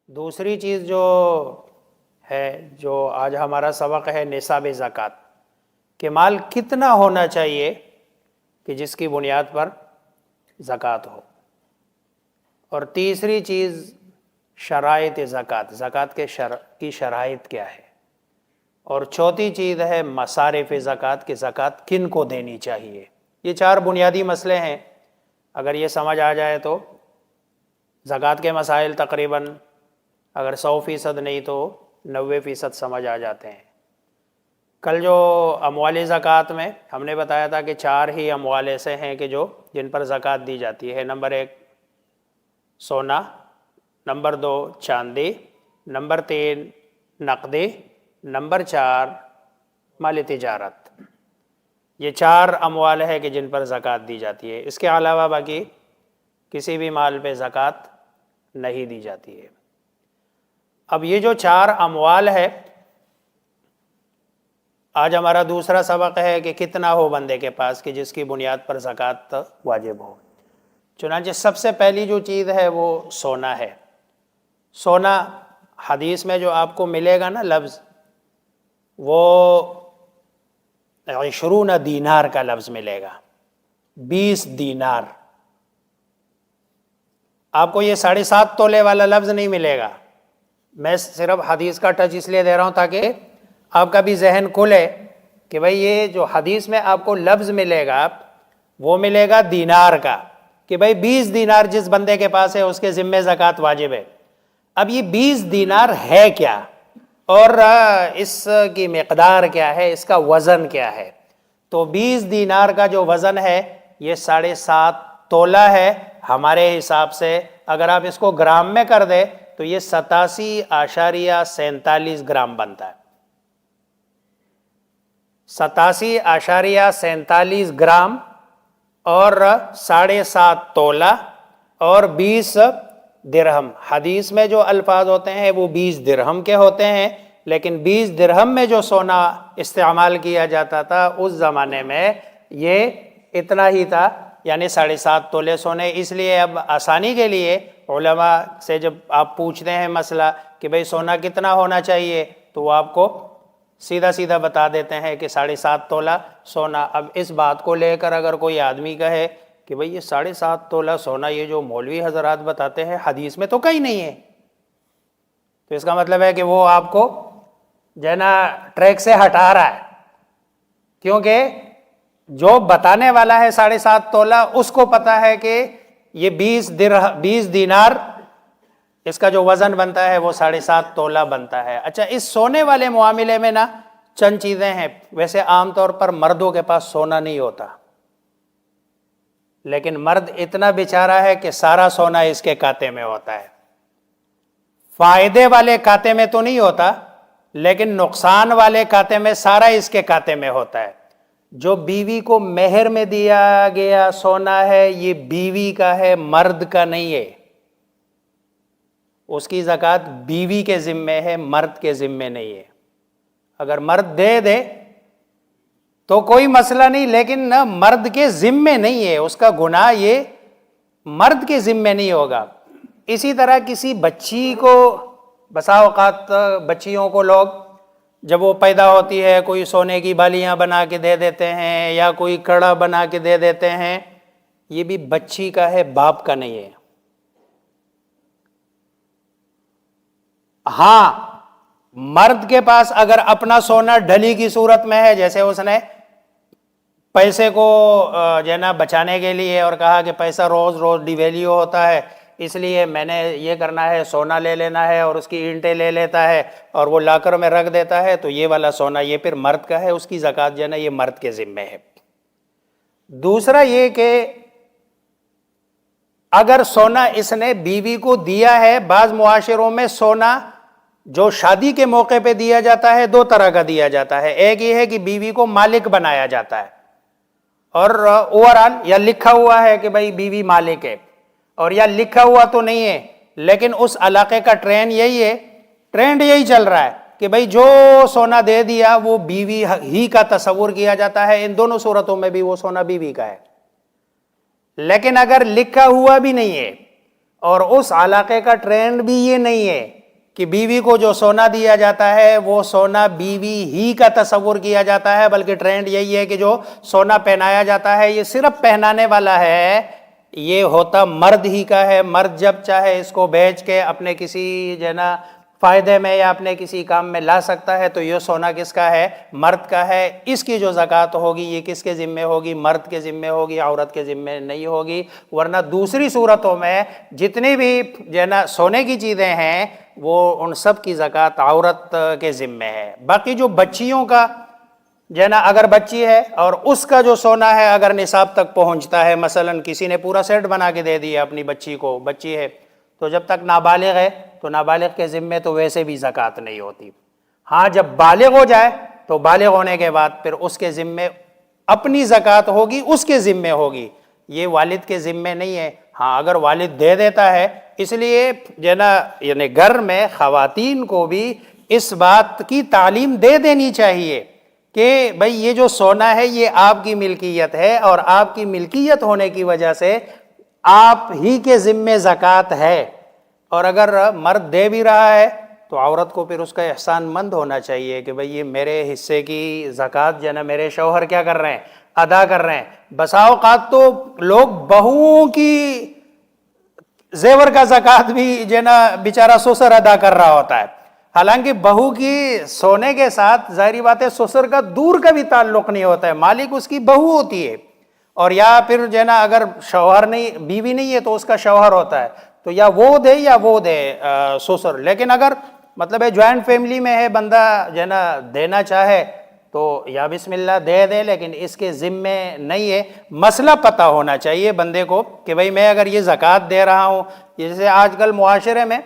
دوسری چیز جو ہے، جو آج ہمارا سبق ہے، نصاب زکوٰۃ، کہ مال کتنا ہونا چاہیے کہ جس کی بنیاد پر زکوٰۃ ہو۔ اور تیسری چیز شرائط زکوٰۃ، زکوٰۃ کی شرائط کیا ہے۔ اور چوتھی چیز ہے مصارف زکوٰۃ، کہ زکوٰۃ کن کو دینی چاہیے۔ یہ چار بنیادی مسئلے ہیں، اگر یہ سمجھ آ جائے تو زکوٰۃ کے مسائل تقریباً اگر 100% نہیں تو 90% سمجھ آ جاتے ہیں۔ کل جو اموال زکوٰۃ میں ہم نے بتایا تھا کہ 4 ہی اموال ایسے ہیں کہ جن پر زکوٰۃ دی جاتی ہے۔ نمبر 1 سونا، نمبر 2 چاندی، نمبر 3 نقدی، نمبر 4 مال تجارت۔ یہ 4 اموال ہے کہ جن پر زکوٰۃ دی جاتی ہے۔ اس کے علاوہ باقی کسی بھی مال پہ زکوٰۃ نہیں دی جاتی ہے۔ اب یہ جو 4 اموال ہے، آج ہمارا دوسرا سبق ہے کہ کتنا ہو بندے کے پاس کہ جس کی بنیاد پر زکوٰۃ واجب ہو۔ چنانچہ سب سے پہلی جو چیز ہے وہ سونا ہے۔ سونا حدیث میں جو آپ کو ملے گا نا لفظ، وہ 20 دینار کا لفظ ملے گا، 20 دینار۔ آپ کو یہ 7.5 تولے والا لفظ نہیں ملے گا۔ میں صرف حدیث کا ٹچ اس لیے دے رہا ہوں تاکہ آپ کا بھی ذہن کھلے کہ بھئی یہ جو حدیث میں آپ کو لفظ ملے گا وہ ملے گا دینار کا، کہ بھئی 20 دینار جس بندے کے پاس ہے اس کے ذمہ زکوٰۃ واجب ہے۔ اب یہ 20 دینار ہے کیا، اور اس کی مقدار کیا ہے، اس کا وزن کیا ہے؟ تو 20 دینار کا جو وزن ہے یہ 7.5 تولہ ہے ہمارے حساب سے۔ اگر آپ اس کو گرام میں کر دیں تو یہ 87.47 گرام بنتا ہے۔ 87.47 گرام اور 7.5 تولہ اور 20 درہم۔ حدیث میں جو الفاظ ہوتے ہیں وہ 20 درہم کے ہوتے ہیں، لیکن 20 درہم میں جو سونا استعمال کیا جاتا تھا اس زمانے میں یہ اتنا ہی تھا، یعنی 7.5 تولے سونے۔ اس لیے اب آسانی کے لیے علماء سے جب آپ پوچھتے ہیں مسئلہ کہ بھئی سونا کتنا ہونا چاہیے، تو وہ آپ کو سیدھا سیدھا بتا دیتے ہیں کہ 7.5 تولہ سونا۔ اب اس بات کو لے کر اگر کوئی آدمی کہے کہ بھئی یہ 7.5 تولہ سونا یہ جو مولوی حضرات بتاتے ہیں حدیث میں تو کہیں نہیں ہے، تو اس کا مطلب ہے کہ وہ آپ کو جو ہے نا ٹریک سے ہٹا رہا ہے، کیونکہ جو بتانے والا ہے 7.5 تولہ اس کو پتا ہے کہ یہ 20 دینار اس کا جو وزن بنتا ہے وہ 7.5 تولہ بنتا ہے۔ اچھا، اس سونے والے معاملے میں نا چند چیزیں ہیں۔ ویسے عام طور پر مردوں کے پاس سونا نہیں ہوتا، لیکن مرد اتنا بیچارہ ہے کہ سارا سونا اس کے کھاتے میں ہوتا ہے۔ فائدے والے کھاتے میں تو نہیں ہوتا، لیکن نقصان والے کھاتے میں سارا اس کے کھاتے میں ہوتا ہے۔ جو بیوی کو مہر میں دیا گیا سونا ہے یہ بیوی کا ہے، مرد کا نہیں ہے۔ اس کی زکوٰۃ بیوی کے ذمے ہے، مرد کے ذمے نہیں ہے۔ اگر مرد دے دے تو کوئی مسئلہ نہیں، لیکن نہ مرد کے ذمے نہیں ہے، اس کا گناہ یہ مرد کے ذمے نہیں ہوگا۔ اسی طرح کسی بچی کو، بسا اوقات بچیوں کو لوگ جب وہ پیدا ہوتی ہے کوئی سونے کی بالیاں بنا کے دے دیتے ہیں یا کوئی کڑا بنا کے دے دیتے ہیں، یہ بھی بچی کا ہے، باپ کا نہیں ہے۔ ہاں، مرد کے پاس اگر اپنا سونا ڈھلی کی صورت میں ہے، جیسے اس نے پیسے کو جو ہے نا بچانے کے لیے اور کہا کہ پیسہ روز روز ڈی ویلیو ہوتا ہے، اس لیے میں نے یہ کرنا ہے، سونا لے لینا ہے، اور اس کی اینٹیں لے لیتا ہے اور وہ لاکر میں رکھ دیتا ہے، تو یہ والا سونا یہ پھر مرد کا ہے، اس کی زکوٰۃ جو ہے نا یہ مرد کے ذمے ہے۔ دوسرا یہ کہ اگر سونا اس نے بیوی کو دیا ہے، بعض معاشروں میں سونا جو شادی کے موقع پہ دیا جاتا ہے 2 طرح کا دیا جاتا ہے۔ ایک یہ ہے کہ بیوی کو مالک بنایا جاتا ہے، اور اوورآل یا لکھا ہوا ہے کہ بھائی بیوی مالک ہے، اور یا لکھا ہوا تو نہیں ہے لیکن اس علاقے کا ٹرینڈ یہی چل رہا ہے کہ بھائی جو سونا دے دیا وہ بیوی ہی کا تصور کیا جاتا ہے۔ ان دونوں صورتوں میں بھی وہ سونا بیوی کا ہے۔ لیکن اگر لکھا ہوا بھی نہیں ہے اور اس علاقے کا ٹرینڈ بھی یہ نہیں ہے کہ بیوی کو جو سونا دیا جاتا ہے وہ سونا بیوی ہی کا تصور کیا جاتا ہے، بلکہ ٹرینڈ یہی ہے کہ جو سونا پہنایا جاتا ہے یہ صرف پہنانے والا ہے، یہ ہوتا مرد ہی کا ہے۔ مرد جب چاہے اس کو بیچ کے اپنے کسی جو ہے نا فائدے میں یا اپنے کسی کام میں لا سکتا ہے، تو یہ سونا کس کا ہے؟ مرد کا ہے۔ اس کی جو زکوٰۃ ہوگی یہ کس کے ذمے ہوگی؟ مرد کے ذمے ہوگی، عورت کے ذمے نہیں ہوگی۔ ورنہ دوسری صورتوں میں جتنی بھی جو ہے نا سونے کی چیزیں ہیں وہ ان سب کی زکوٰۃ عورت کے ذمے ہے۔ باقی جو بچیوں کا جو ہے نا اگر بچی ہے اور اس کا جو سونا ہے اگر نصاب تک پہنچتا ہے، مثلا کسی نے پورا سیٹ بنا کے دے دیا اپنی بچی کو، بچی ہے تو جب تک نابالغ ہے تو نابالغ کے ذمے تو ویسے بھی زکوٰۃ نہیں ہوتی۔ ہاں جب بالغ ہو جائے تو بالغ ہونے کے بعد پھر اس کے ذمے اپنی زکوٰۃ ہوگی، اس کے ذمے ہوگی، یہ والد کے ذمے نہیں ہے۔ ہاں اگر والد دے دیتا ہے، اس لیے جو ہے نا یعنی گھر میں خواتین کو بھی اس بات کی تعلیم دے دینی چاہیے کہ بھئی یہ جو سونا ہے یہ آپ کی ملکیت ہے، اور آپ کی ملکیت ہونے کی وجہ سے آپ ہی کے ذمے زکوٰۃ ہے۔ اور اگر مرد دے بھی رہا ہے تو عورت کو پھر اس کا احسان مند ہونا چاہیے کہ بھئی یہ میرے حصے کی زکوٰۃ جو ہے نا میرے شوہر کیا کر رہے ہیں؟ ادا کر رہے ہیں۔ بسا اوقات تو لوگ بہوؤں کی زیور کا زکوٰۃ بھی جو ہے نا بیچارہ سسر ادا کر رہا ہوتا ہے، حالانکہ بہو کی سونے کے ساتھ ظاہری بات ہے سسر کا دور کا بھی تعلق نہیں ہوتا ہے، مالک اس کی بہو ہوتی ہے۔ اور یا پھر جو ہے نا اگر شوہر نہیں، بیوی نہیں ہے تو اس کا شوہر ہوتا ہے، تو یا وہ دے یا وہ دے سسر۔ لیکن اگر مطلب ہے جوائنٹ فیملی میں ہے، بندہ جو ہے نا دینا چاہے تو یا بسم اللہ دے دے، لیکن اس کے ذمے نہیں ہے۔ مسئلہ پتہ ہونا چاہیے بندے کو کہ بھئی میں اگر یہ زکوٰۃ دے رہا ہوں، جیسے آج کل معاشرے میں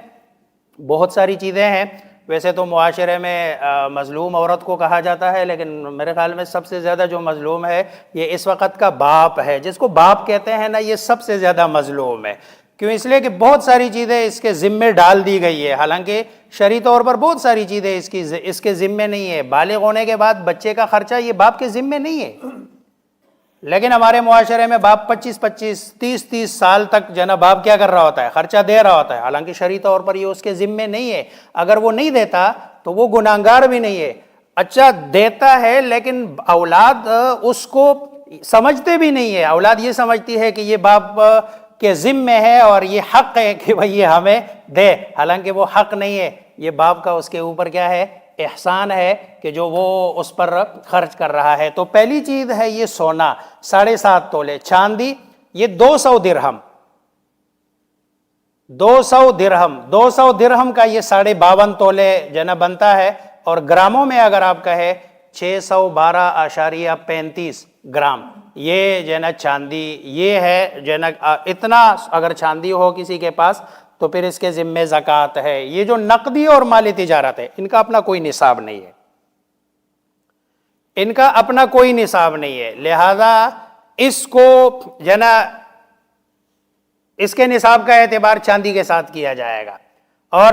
بہت ساری چیزیں ہیں، ویسے تو معاشرے میں مظلوم عورت کو کہا جاتا ہے، لیکن میرے خیال میں سب سے زیادہ جو مظلوم ہے یہ اس وقت کا باپ ہے، جس کو باپ کہتے ہیں نا، یہ سب سے زیادہ مظلوم ہے۔ کیوں؟ اس لیے کہ بہت ساری چیزیں اس کے ذمے ڈال دی گئی ہے، حالانکہ شرعی طور پر بہت ساری چیزیں اس کے ذمے نہیں ہے۔ بالغ ہونے کے بعد بچے کا خرچہ یہ باپ کے ذمے نہیں ہے، لیکن ہمارے معاشرے میں باپ 25 30 سال تک جو ہے نا باپ کیا کر رہا ہوتا ہے؟ خرچہ دے رہا ہوتا ہے، حالانکہ شرعی طور پر یہ اس کے ذمے نہیں ہے۔ اگر وہ نہیں دیتا تو وہ گناہگار بھی نہیں ہے۔ اچھا دیتا ہے لیکن اولاد اس کو سمجھتے بھی نہیں ہے، اولاد یہ سمجھتی ہے کہ یہ باپ کے ذمے ہے اور یہ حق ہے کہ بھئی یہ ہمیں دے، حالانکہ وہ حق نہیں ہے، یہ باپ کا اس کے اوپر کیا ہے؟ احسان ہے کہ جو وہ اس پر خرچ کر رہا ہے۔ تو پہلی چیز ہے یہ سونا 7.5 تولے، چاندی یہ 200 درہم، 200 درہم کا یہ 52.5 تولے جو ہے نا بنتا ہے، اور گراموں میں اگر آپ کہے 612.35 گرام یہ جو ہے نا چاندی، یہ ہے جو ہے نا اتنا اگر چاندی ہو کسی کے پاس تو پھر اس کے ذمے زکوٰۃ ہے۔ یہ جو نقدی اور مالی تجارت ہے ان کا اپنا کوئی نصاب نہیں ہے، ان کا اپنا کوئی نصاب نہیں ہے، لہذا اس کو جو ہے نا اس کے نصاب کا اعتبار چاندی کے ساتھ کیا جائے گا، اور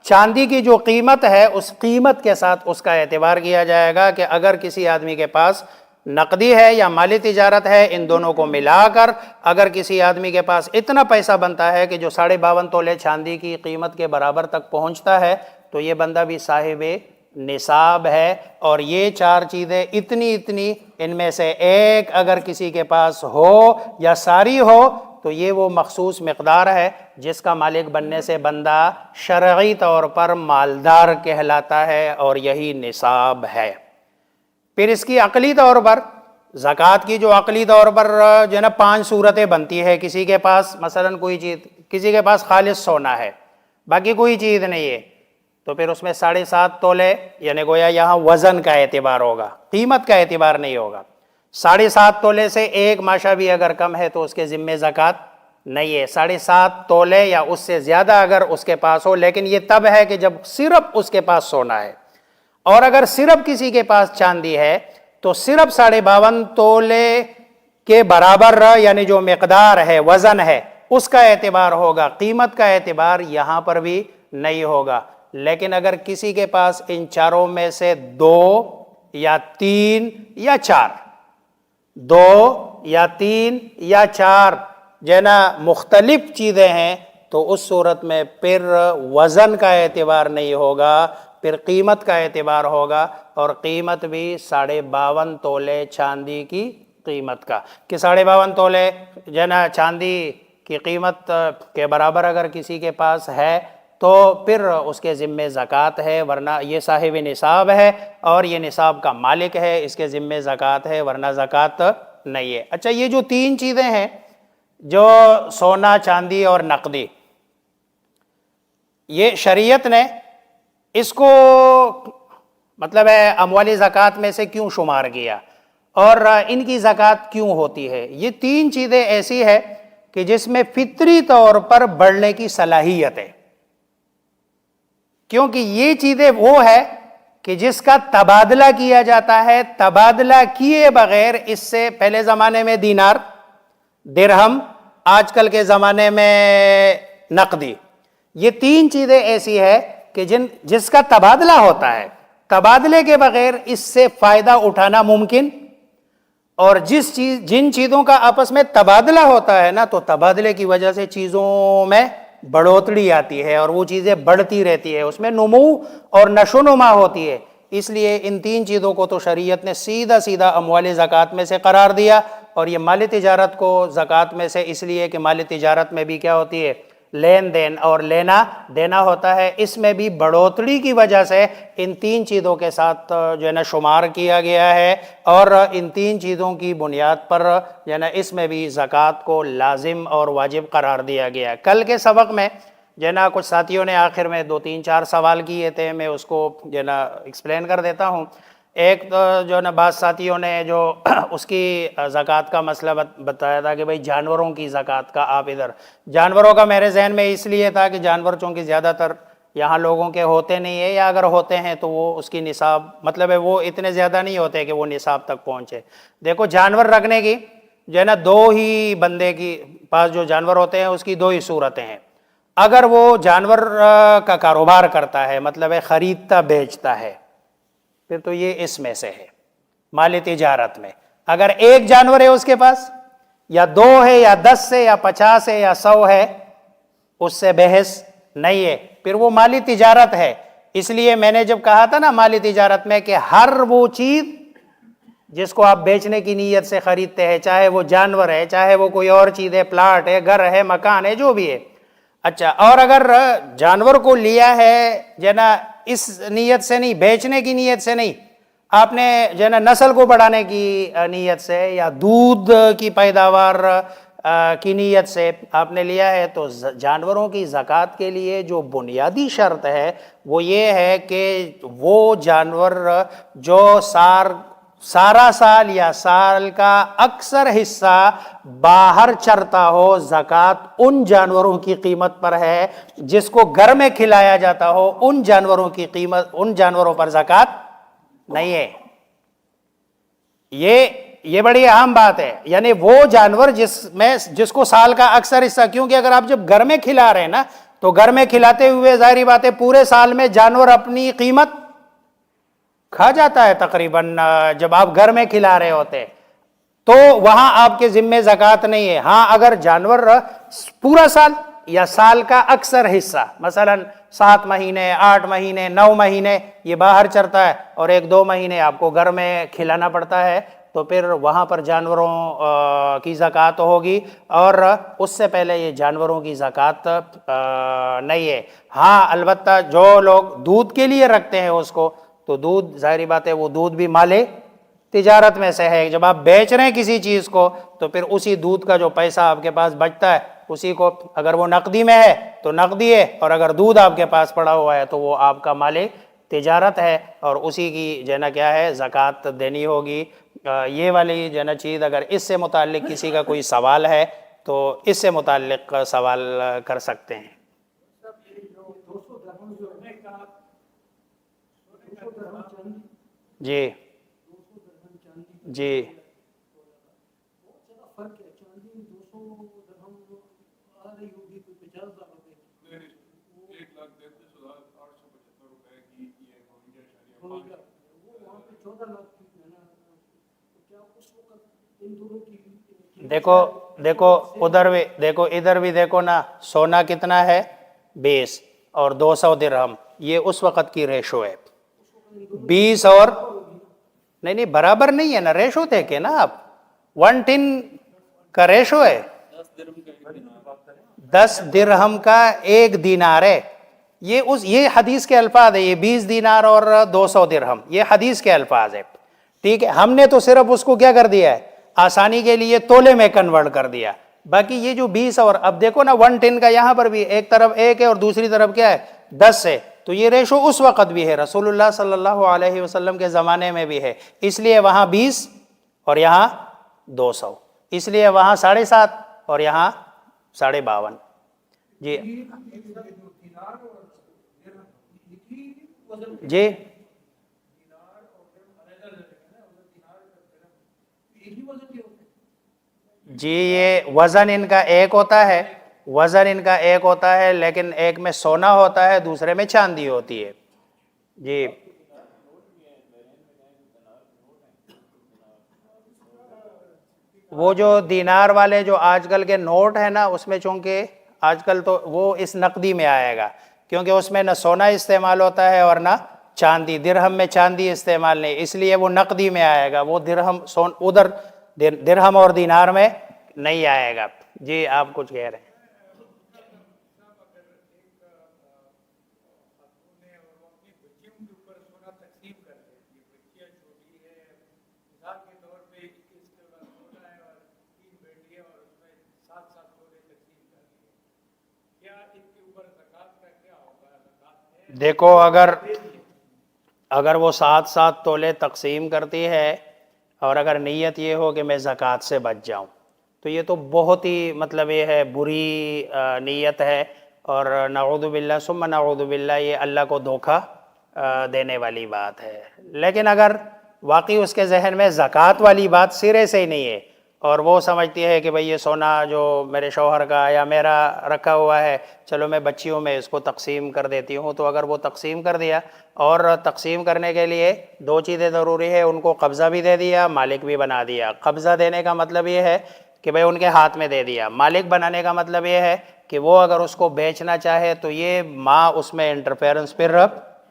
چاندی کی جو قیمت ہے اس قیمت کے ساتھ اس کا اعتبار کیا جائے گا کہ اگر کسی آدمی کے پاس نقدی ہے یا مالی تجارت ہے، ان دونوں کو ملا کر اگر کسی آدمی کے پاس اتنا پیسہ بنتا ہے کہ جو 52.5 تولے چاندی کی قیمت کے برابر تک پہنچتا ہے، تو یہ بندہ بھی صاحب نصاب ہے۔ اور یہ 4 چیزیں اتنی ان میں سے ایک اگر کسی کے پاس ہو یا ساری ہو تو یہ وہ مخصوص مقدار ہے جس کا مالک بننے سے بندہ شرعی طور پر مالدار کہلاتا ہے، اور یہی نصاب ہے۔ پھر اس کی عقلی طور پر زکوٰۃ کی جو عقلی طور پر جو ہے نا 5 صورتیں بنتی ہے۔ کسی کے پاس مثلا کوئی چیز، کسی کے پاس خالص سونا ہے، باقی کوئی چیز نہیں ہے، تو پھر اس میں 7.5 تولے یعنی گویا یہاں وزن کا اعتبار ہوگا، قیمت کا اعتبار نہیں ہوگا۔ 7.5 تولے سے ایک ماشا بھی اگر کم ہے تو اس کے ذمے زکوٰۃ نہیں ہے۔ 7.5 تولے یا اس سے زیادہ اگر اس کے پاس ہو، لیکن یہ تب ہے کہ جب صرف اس کے پاس سونا ہے، اور اگر صرف کسی کے پاس چاندی ہے تو صرف 52.5 تولے کے برابر یعنی جو مقدار ہے، وزن ہے، اس کا اعتبار ہوگا، قیمت کا اعتبار یہاں پر بھی نہیں ہوگا۔ لیکن اگر کسی کے پاس ان چاروں میں سے 2 یا 3 یا 4 جو ہے نا مختلف چیزیں ہیں، تو اس صورت میں پھر وزن کا اعتبار نہیں ہوگا، پھر قیمت کا اعتبار ہوگا، اور قیمت بھی 52.5 تولے چاندی کی قیمت کا، کہ 52.5 تولے جو ہے نا چاندی کی قیمت کے برابر اگر کسی کے پاس ہے تو پھر اس کے ذمے زکوٰۃ ہے، ورنہ یہ صاحب نصاب ہے اور یہ نصاب کا مالک ہے، اس کے ذمے زکوٰۃ ہے، ورنہ زکوٰۃ نہیں ہے۔ اچھا، یہ جو 3 چیزیں ہیں، جو سونا، چاندی اور نقدی، یہ شریعت نے اس کو مطلب ہے اموال زکوٰۃ میں سے کیوں شمار کیا اور ان کی زکوٰۃ کیوں ہوتی ہے؟ یہ 3 چیزیں ایسی ہے کہ جس میں فطری طور پر بڑھنے کی صلاحیت ہے، کیونکہ یہ چیزیں وہ ہے کہ جس کا تبادلہ کیا جاتا ہے، تبادلہ کیے بغیر اس سے پہلے زمانے میں دینار، درہم، آج کل کے زمانے میں نقدی، یہ 3 چیزیں ایسی ہے کہ جس کا تبادلہ ہوتا ہے، تبادلے کے بغیر اس سے فائدہ اٹھانا ممکن، اور جن چیزوں کا آپس میں تبادلہ ہوتا ہے نا، تو تبادلے کی وجہ سے چیزوں میں بڑھوتری آتی ہے اور وہ چیزیں بڑھتی رہتی ہے، اس میں نمو اور نشو و نما ہوتی ہے۔ اس لیے ان 3 چیزوں کو تو شریعت نے سیدھا اموال زکوٰۃ میں سے قرار دیا، اور یہ مال تجارت کو زکوٰۃ میں سے اس لیے کہ مال تجارت میں بھی کیا ہوتی ہے؟ لین دین اور لینا دینا ہوتا ہے، اس میں بھی بڑھوتری کی وجہ سے ان 3 چیزوں کے ساتھ جو ہے نا شمار کیا گیا ہے، اور ان 3 چیزوں کی بنیاد پر جو ہے نا اس میں بھی زکوٰۃ کو لازم اور واجب قرار دیا گیا ہے۔ کل کے سبق میں جو ہے نا کچھ ساتھیوں نے آخر میں 2-3-4 سوال کیے تھے، میں اس کو جو ہے نا ایکسپلین کر دیتا ہوں۔ ایک جو ہے نا بعض ساتھیوں نے جو اس کی زکوٰۃ کا مسئلہ بتایا تھا کہ بھئی جانوروں کی زکوٰۃ کا، آپ ادھر جانوروں کا میرے ذہن میں اس لیے تھا کہ جانور چونکہ زیادہ تر یہاں لوگوں کے ہوتے نہیں ہیں، یا اگر ہوتے ہیں تو وہ اس کی نصاب مطلب ہے وہ اتنے زیادہ نہیں ہوتے کہ وہ نصاب تک پہنچے۔ دیکھو، جانور رکھنے کی جو ہے نا 2 ہی بندے کی پاس جو جانور ہوتے ہیں اس کی 2 ہی صورتیں ہیں۔ اگر وہ جانور کا کاروبار کرتا ہے، مطلب ہے خریدتا بیچتا ہے، پھر تو یہ اس میں سے ہے مال تجارت میں۔ اگر ایک جانور ہے اس کے پاس، یا 2 ہے یا 10 ہے یا 50 ہے یا 100 ہے، اس سے بحث نہیں ہے، پھر وہ مالی تجارت ہے۔ اس لیے میں نے جب کہا تھا نا مالی تجارت میں کہ ہر وہ چیز جس کو آپ بیچنے کی نیت سے خریدتے ہیں، چاہے وہ جانور ہے، چاہے وہ کوئی اور چیز ہے، پلاٹ ہے، گھر ہے، مکان ہے، جو بھی ہے۔ اچھا، اور اگر جانور کو لیا ہے جو ہے نا اس نیت سے نہیں، بیچنے کی نیت سے نہیں، آپ نے جو ہے نا نسل کو بڑھانے کی نیت سے یا دودھ کی پیداوار کی نیت سے آپ نے لیا ہے، تو جانوروں کی زکوٰۃ کے لیے جو بنیادی شرط ہے وہ یہ ہے کہ وہ جانور جو سارا سال یا سال کا اکثر حصہ باہر چرتا ہو، زکوٰۃ ان جانوروں کی قیمت پر ہے۔ جس کو گھر میں کھلایا جاتا ہو، ان جانوروں کی قیمت، ان جانوروں پر زکوٰۃ نہیں ہے۔ یہ بڑی اہم بات ہے، یعنی وہ جانور جس کو سال کا اکثر حصہ، کیونکہ اگر آپ جب گھر میں کھلا رہے ہیں نا، تو گھر میں کھلاتے ہوئے ظاہری بات ہے پورے سال میں جانور اپنی قیمت کھا جاتا ہے تقریباً، جب آپ گھر میں کھلا رہے ہوتے تو وہاں آپ کے ذمے زکوٰۃ نہیں ہے۔ ہاں، اگر جانور پورا سال یا سال کا اکثر حصہ، مثلا 7 مہینے، 8 مہینے، 9 مہینے یہ باہر چرتا ہے، اور 1-2 مہینے آپ کو گھر میں کھلانا پڑتا ہے، تو پھر وہاں پر جانوروں کی زکوٰۃ ہوگی، اور اس سے پہلے یہ جانوروں کی زکوٰۃ نہیں ہے۔ ہاں، البتہ جو لوگ دودھ کے لیے رکھتے ہیں اس کو، تو دودھ ظاہری بات ہے وہ دودھ بھی مال تجارت میں سے ہے۔ جب آپ بیچ رہے ہیں کسی چیز کو، تو پھر اسی دودھ کا جو پیسہ آپ کے پاس بچتا ہے اسی کو، اگر وہ نقدی میں ہے تو نقدی ہے، اور اگر دودھ آپ کے پاس پڑا ہوا ہے تو وہ آپ کا مال تجارت ہے، اور اسی کی جو ہے نا کیا ہے، زکوٰۃ دینی ہوگی۔ یہ والی جو ہے نا چیز، اگر اس سے متعلق کسی کا کوئی سوال ہے تو اس سے متعلق سوال کر سکتے ہیں۔ جی جی دیکھو، دیکھو ادھر بھی دیکھو ادھر بھی دیکھو نا، سونا کتنا ہے 20 اور 200 درہم، یہ اس وقت کی ریشو ہے 20 اور نہیں برابر نہیں ہے نا، ریشو دیکھے نا آپ، 110 کا ریشو ہے، 10 درہم کا 1 دینار ہے، یہ حدیث کے الفاظ ہے، یہ 20 دینار اور 200 درہم، یہ حدیث کے الفاظ ہے، ٹھیک ہے۔ ہم نے تو صرف اس کو کیا کر دیا ہے، آسانی کے لیے تولے میں کنورٹ کر دیا، باقی یہ جو 20 اور اب دیکھو نا 110 کا یہاں پر بھی ایک طرف 1 ہے اور دوسری طرف کیا ہے 10 ہے، تو یہ ریشو اس وقت بھی ہے، رسول اللہ صلی اللہ علیہ وسلم کے زمانے میں بھی ہے، اس لیے وہاں 20 اور یہاں 200، اس لیے وہاں 7.5 اور یہاں 52.5۔ جی جی جی، یہ وزن ان کا ایک ہوتا ہے، وزن ان کا ایک ہوتا ہے، لیکن ایک میں سونا ہوتا ہے دوسرے میں چاندی ہوتی ہے۔ جی وہ جو دینار والے جو آج کل کے نوٹ ہیں نا، اس میں چونکہ آج کل تو وہ اس نقدی میں آئے گا، کیونکہ اس میں نہ سونا استعمال ہوتا ہے اور نہ چاندی، درہم میں چاندی استعمال نہیں، اس لیے وہ نقدی میں آئے گا، وہ درہم ادھر درہم اور دینار میں نہیں آئے گا۔ جی آپ کچھ کہہ رہے ہیں؟ دیکھو اگر وہ 7 تولے تقسیم کرتی ہے اور اگر نیت یہ ہو کہ میں زکوٰۃ سے بچ جاؤں، تو یہ تو بہت ہی مطلب یہ ہے بری نیت ہے، اور نعوذ باللہ ثم نعوذ باللہ یہ اللہ کو دھوکہ دینے والی بات ہے۔ لیکن اگر واقعی اس کے ذہن میں زکوٰۃ والی بات سرے سے ہی نہیں ہے، اور وہ سمجھتی ہے کہ بھئی یہ سونا جو میرے شوہر کا یا میرا رکھا ہوا ہے، چلو میں بچیوں میں اس کو تقسیم کر دیتی ہوں، تو اگر وہ تقسیم کر دیا، اور تقسیم کرنے کے لیے 2 چیزیں ضروری ہے، ان کو قبضہ بھی دے دیا، مالک بھی بنا دیا۔ قبضہ دینے کا مطلب یہ ہے کہ بھئی ان کے ہاتھ میں دے دیا، مالک بنانے کا مطلب یہ ہے کہ وہ اگر اس کو بیچنا چاہے تو یہ ماں اس میں انٹرفیرنس پھر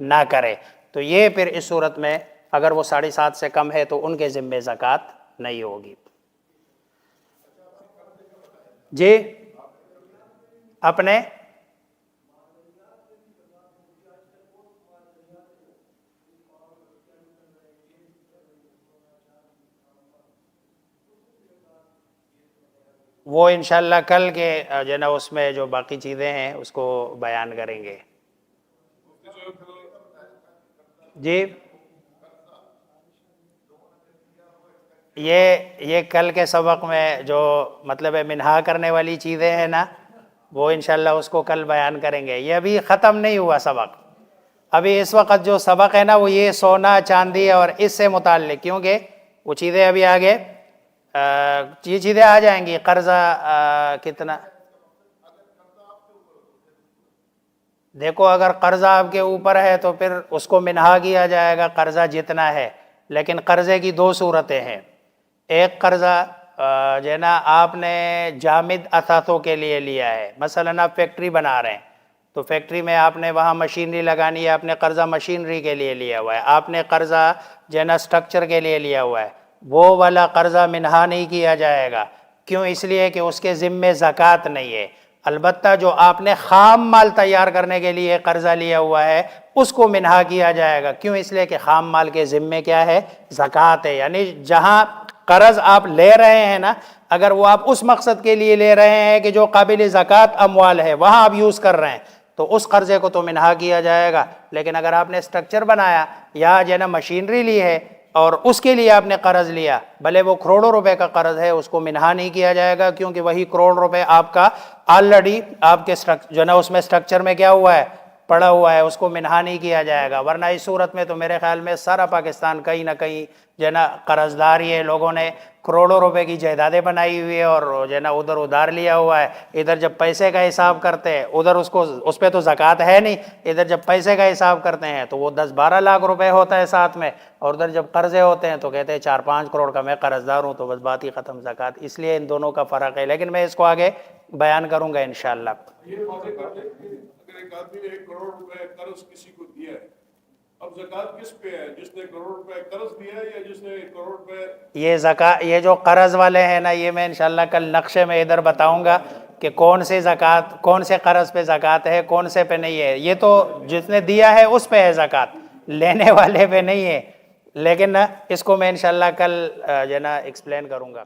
نہ کرے، تو یہ پھر اس صورت میں اگر وہ 7.5 سے کم ہے تو ان کے ذمے زکوٰۃ نہیں ہوگی۔ جی اپنے وہ انشاءاللہ کل کے جو ہے نا اس میں جو باقی چیزیں ہیں اس کو بیان کریں گے۔ جی یہ کل کے سبق میں جو مطلب ہے منہا کرنے والی چیزیں ہیں نا، وہ انشاءاللہ اس کو کل بیان کریں گے، یہ ابھی ختم نہیں ہوا سبق، ابھی اس وقت جو سبق ہے نا وہ یہ سونا چاندی اور اس سے متعلق، کیونکہ وہ چیزیں ابھی آگے یہ چیزیں آ جائیں گی، قرضہ کتنا، دیکھو اگر قرضہ آپ کے اوپر ہے تو پھر اس کو منہا کیا جائے گا قرضہ جتنا ہے، لیکن قرضے کی 2 صورتیں ہیں، ایک قرضہ جو ہے نا آپ نے جامد اثاثوں کے لیے لیا ہے، مثلا آپ فیکٹری بنا رہے ہیں تو فیکٹری میں آپ نے وہاں مشینری لگانی ہے، آپ نے قرضہ مشینری کے لیے لیا ہوا ہے، آپ نے قرضہ جو ہے نا اسٹرکچر کے لیے لیا ہوا ہے، وہ والا قرضہ منہا نہیں کیا جائے گا، کیوں؟ اس لیے کہ اس کے ذمے زکوٰۃ نہیں ہے، البتہ جو آپ نے خام مال تیار کرنے کے لیے قرضہ لیا ہوا ہے اس کو منہا کیا جائے گا، کیوں؟ اس لیے کہ خام مال کے ذمے کیا ہے؟ زکوٰۃ ہے، یعنی جہاں قرض آپ لے رہے ہیں نا، اگر وہ آپ اس مقصد کے لیے لے رہے ہیں کہ جو قابل زکوٰۃ اموال ہے وہاں آپ یوز کر رہے ہیں تو اس قرضے کو تو منہا کیا جائے گا، لیکن اگر آپ نے اسٹرکچر بنایا یا جو ہے نا مشینری لی ہے اور اس کے لیے آپ نے قرض لیا، بھلے وہ کروڑوں روپے کا قرض ہے، اس کو منہا نہیں کیا جائے گا، کیونکہ وہی کروڑ روپے آپ کا آلریڈی آپ کے جو ہے نا اس میں اسٹرکچر میں کیا ہوا ہے؟ پڑا ہوا ہے اس کو منہا نہیں کیا جائے گا، ورنہ اس صورت میں تو میرے خیال میں سارا پاکستان کہیں نہ کہیں جو ہے نا قرض دار ہی ہے، لوگوں نے کروڑوں روپے کی جائیدادیں بنائی ہوئی ہے اور جو ہے نا ادھر ادھار لیا ہوا ہے، ادھر جب پیسے کا حساب کرتے ہیں ادھر اس پہ تو زکوٰۃ ہے نہیں، ادھر جب پیسے کا حساب کرتے ہیں تو وہ 10-12 لاکھ روپے ہوتا ہے ساتھ میں، اور ادھر جب قرضے ہوتے ہیں تو کہتے ہیں 4-5 کروڑ کا میں قرض دار ہوں، تو بس بات ہی ختم زکوٰۃ، اس لیے ان دونوں کا فرق ہے، لیکن میں اس کو آگے بیان کروں گا انشاءاللہ۔ یہ واضح کر دیں کہ اگر ایک آدمی نے 1 کروڑ روپے قرض کسی کو دیا ہے، اب زکوٰۃ کس پہ ہے؟ جس نے 1 کروڑ روپے قرض دیا ہے یا جس نے 1 کروڑ روپے؟ یہ جو قرض والے ہیں نا، یہ میں انشاءاللہ کل نقشے میں ادھر بتاؤں گا کہ کون سے زکوٰۃ، کون سے قرض پہ زکوٰۃ ہے، کون سے پہ نہیں ہے۔ یہ تو جس نے دیا ہے اس پہ ہے زکوٰۃ، لینے والے پہ نہیں ہے، لیکن اس کو میں انشاءاللہ کل جو ہے نا ایکسپلین کروں گا۔